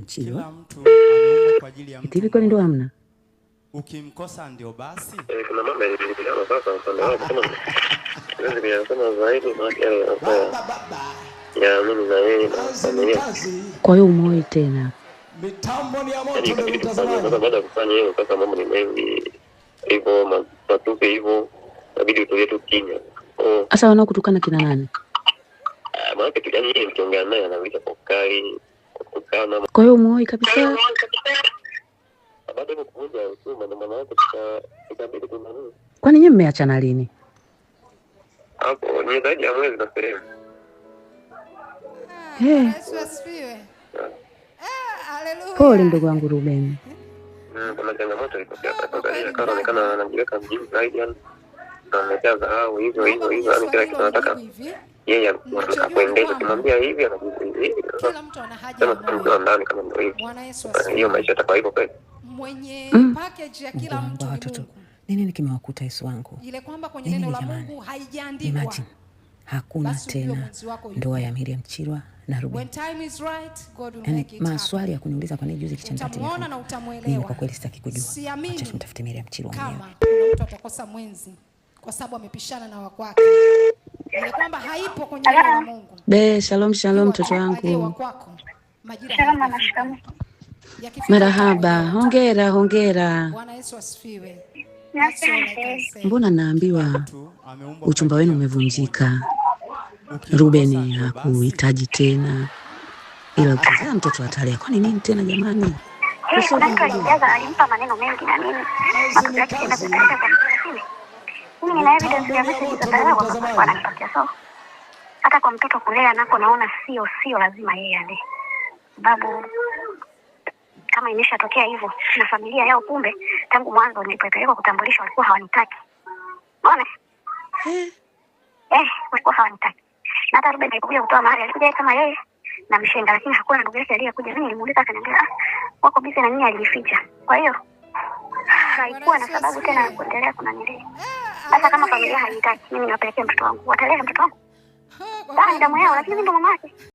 Mchilo. Kila mtu ameumbwa kwa ajili ya mtu. Hivi kwani ndo hamna? Ukimkosa ndio basi. Kuna mama niliona sasa mtandao kama ndio kama zaidi na ya mimi na yeye na familia. Kwa hiyo umoi tena. Mitambo ni ya moto ndio mtazamaji. Sasa baada ya kufanya hiyo sasa mambo ni mengi hivyo matupe hivyo inabidi utoe tu kimya. Sasa wanaokutukana kina nani? Maana kijana yeye mkiongea naye anaweza kukali kukana. Kwa hiyo umoi kabisa. Baada ya kuja usema na maana yake tutabidi tunani. Kwani nyinyi mmeachana lini? Hapo ni zaidi ya mwezi na sehemu. Yesu asifiwe. Haleluya. Pole ndugu wangu Ruben. Kuna changamoto ilitokea kwa Tanzania kama anaonekana anajiweka mjini zaidi yani. Anataka hao hivyo yani kila kitu anataka yeye anataka kuendesha kumwambia hivi anajibu hivi. Kila mtu ana haja Kama mtu ndani kama ndio hivi. Bwana Yesu asifiwe. Hiyo maisha yatakuwa hivyo kweli. Mwenye package ya kila Mungu mtu wa ni watoto. Mungu. Nini kimewakuta Yesu wangu? Ile kwamba kwenye neno la Mungu haijaandikwa. Imagine. Hakuna tena ndoa ya Miriam Chirwa na Ruben. When time is right, God will make it Maswali ya kuniuliza kwa nini juzi kichanja tena. Utamwona na utamuelewa. Mimi kwa kweli sitaki kujua. Siamini. Acha tumtafute Miriam Chirwa mwenyewe. Kama kuna mtu atakosa mwenzi kwa sababu amepishana na wakwake. Ile kwamba haipo kwenye neno la Mungu. Shalom shalom mtoto wangu. Shalom na shikamoo. Marahaba, hongera. Bwana Yesu asifiwe. Mbona naambiwa uchumba wenu umevunjika? Ruben hakuhitaji tena. Ila ukizaa mtoto atalia. Kwani nini tena jamani? Alimpa maneno mengi na mimi. Mimi nina evidence ya message za tarehe kwa ananipatia so. Hata kwa mtoto kulea nako naona sio lazima yeye ale. Babu kama imeshatokea hivyo na familia yao kumbe tangu mwanzo nilipelekwa kutambulisha walikuwa hawanitaki. Unaona? Walikuwa hawanitaki. Na hata Ruben alikuja kutoa mahali alikuja kama yeye na mshenga lakini hakuna ndugu yake aliyekuja. Mimi nilimuuliza akaniambia wako busy na nini alijificha. Kwa hiyo haikuwa na sababu tena ya kuendelea kunanilia. Hata kama familia haitaki mimi niwapelekee mtoto wangu. Watalea mtoto wangu. Damu yao lakini ndo mama yake.